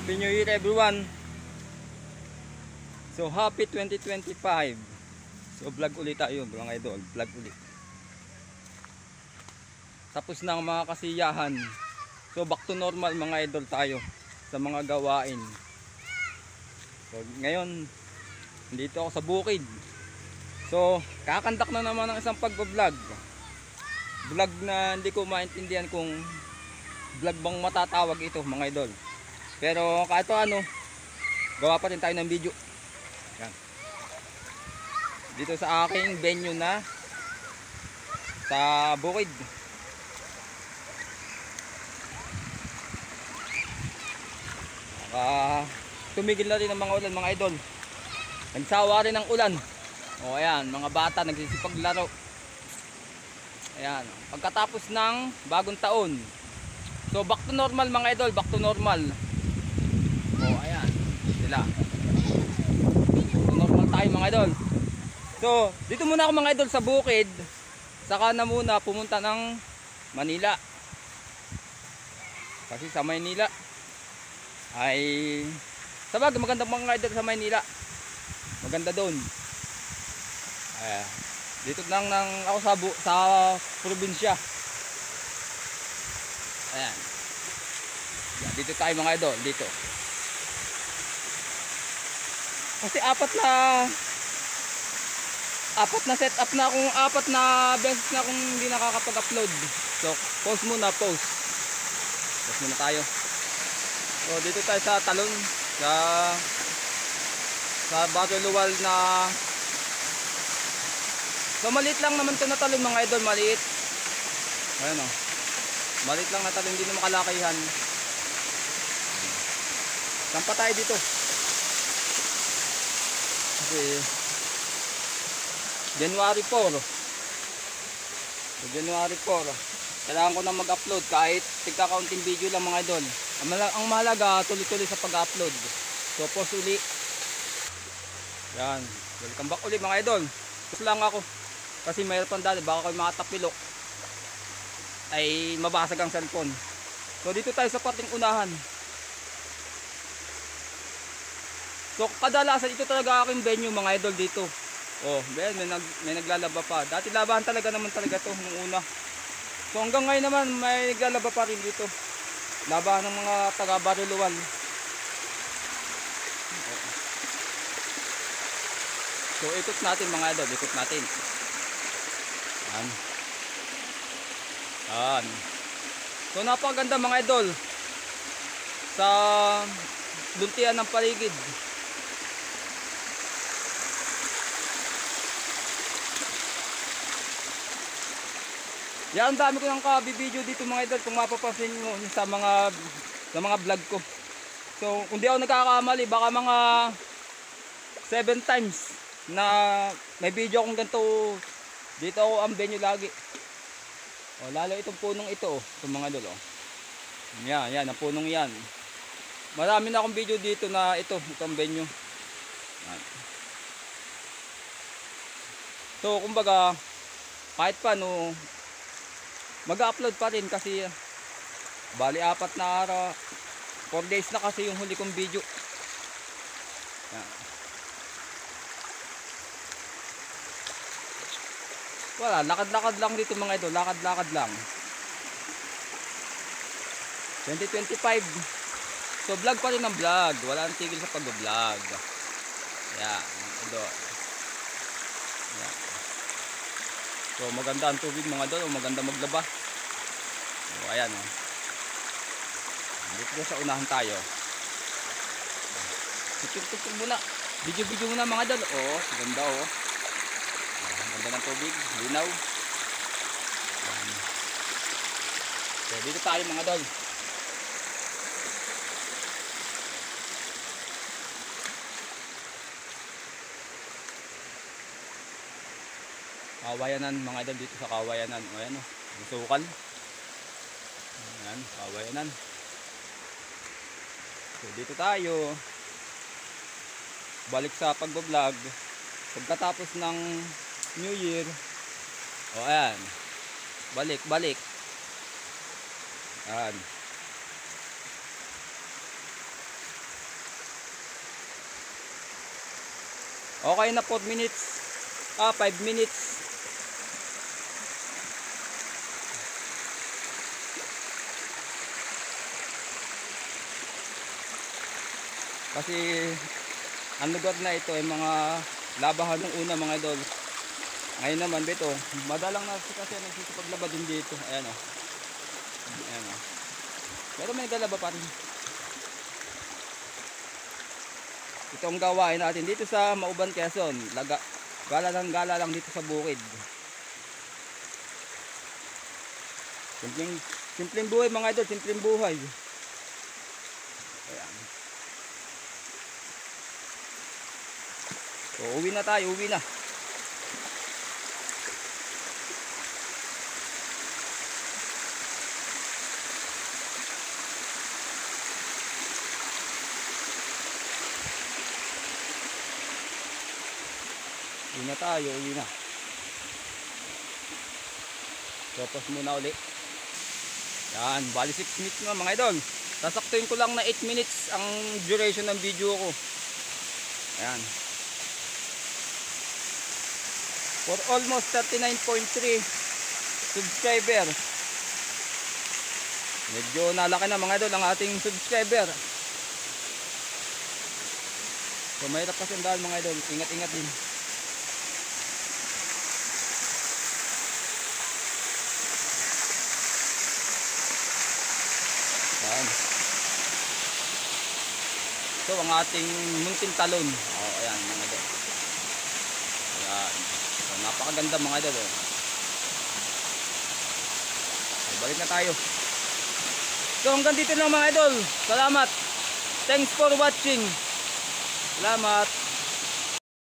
Happy New Year everyone. So happy 2025. So vlog ulit tayo mga idol, vlog ulit. Tapos na ang mga kasiyahan. So back to normal mga idol tayo sa mga gawain. So ngayon dito ako sa bukid. So kakandak na naman ng isang pagbablog. Vlog na hindi ko maintindihan kung vlog bang matatawag ito mga idol. Pero kahit ano, gawa pa rin tayo ng video. Yan. Dito sa aking venue na sa bukid. Tumigil na rin ang mga ulan mga idol. Nagsawa rin ng ulan. O ayan, mga bata nagsisipaglaro. Ayan, pagkatapos ng bagong taon. So back to normal mga idol, back to normal. O ayan, sila. Back to normal tayo mga idol. So dito muna ako mga idol sa bukid. Saka na muna pumunta ng Manila. Kasi sa Maynila ay sabag maganda mga idol sa Maynila. Maganda doon. Dito lang ako sa probinsya. Ayan. Dito tayo mga idol, dito. Kasi apat na setup na akong, apat na beses na akong hindi nakakapag-upload. So, pause muna, pause. Pause muna tayo. So, dito tayo sa talon, sa Bato Luwal na. So, maliit lang naman 'to na talon mga idol, maliit. Ayun oh. Maliit lang na talon, hindi na makalakayan. Saan pa tayo dito? Kasi January 4. So, January 4. Kailangan ko na mag-upload kahit tigka-counting video lang mga idol. Ang mahalaga, tuloy-tuloy sa pag-upload. So, pause uli. Yan. Welcome back uli mga idol. Pause lang ako. Kasi mayroon pang dati, baka kayo makatapilok ay mabasag ang cellphone. So dito tayo sa parting unahan. So kadalasan ito talaga aking venue mga idol dito. Oh, may naglalaba pa. Dati labahan talaga naman talaga to nung una. So hanggang ngayon naman may naglalaba pa rin dito. Labahan ng mga taga Baruluan. So ikot natin mga idol, ikot natin. Yan. So napakaganda mga idol sa luntian ng paligid. Yan, ang dami ko ng kabibideo dito mga idol kung mapapansin mo sa mga vlog ko. So kung di ako nagkakamali baka mga 7 times na may video akong ganito. Dito ako ang venue lagi. O, lalo itong punong ito, itong mga idol. Yan, ang punong yan. Marami na akong video dito na itong venue. Yan. So, kumbaga, kahit paano, mag-upload pa rin kasi bali 4 na araw, 4 days na kasi yung huli kong video. Yan. Wala, lakad-lakad lang dito mga idol, lakad-lakad lang. 2025. So vlog pa rin ng vlog, wala nang tigil sa pag-vlog. Yan, idol. Yan. So maganda ang tubig mga idol, maganda maglaba. So ayan oh. Dito sa unahan tayo. Tutok-tutok muna. Video-video muna mga idol. Oh, ganda oh. Ganda ng tubig, linaw. So dito tayo mga idol. Kawayanan mga idol, dito sa Kawayanan. Ayan o, sukal. Ayan, Kawayanan. So dito tayo. Balik sa pagbablog. Pagkatapos ng New Year. O ayan. Balik. Ayan. Okay na 4 minutes. 5 minutes. Kasi ang lugar na ito ay mga labahan ng una mga idol. Ngayon naman dito, madalang na kasi nagsisipaglaba din dito. Ayan o. Ayan o. Pero may galaba pa rin. Ito ang gawain natin dito sa Mauban, Quezon. Gala lang dito sa bukid. Simpleng buhay mga idol, simpleng buhay. Ayan. So, uwi na tayo, uwi na. Uwi na tayo, uwi na. Tapos muna uli. Yan, bali 6 minutes nga mga idol. Sasaktuin ko lang na 8 minutes ang duration ng video ko. Ayan. For almost 39.3 subscriber. Medyo nalaki na mga idol ang ating subscriber. So mahirap kasi ang dahil mga idol. Ingat-ingat din. Ayan. So ang ating munting talon. Ayan mga idol. Ayan. So, napakaganda mga idol. So, balik na tayo. So hanggang dito lang mga idol. Salamat. Thanks for watching. Salamat.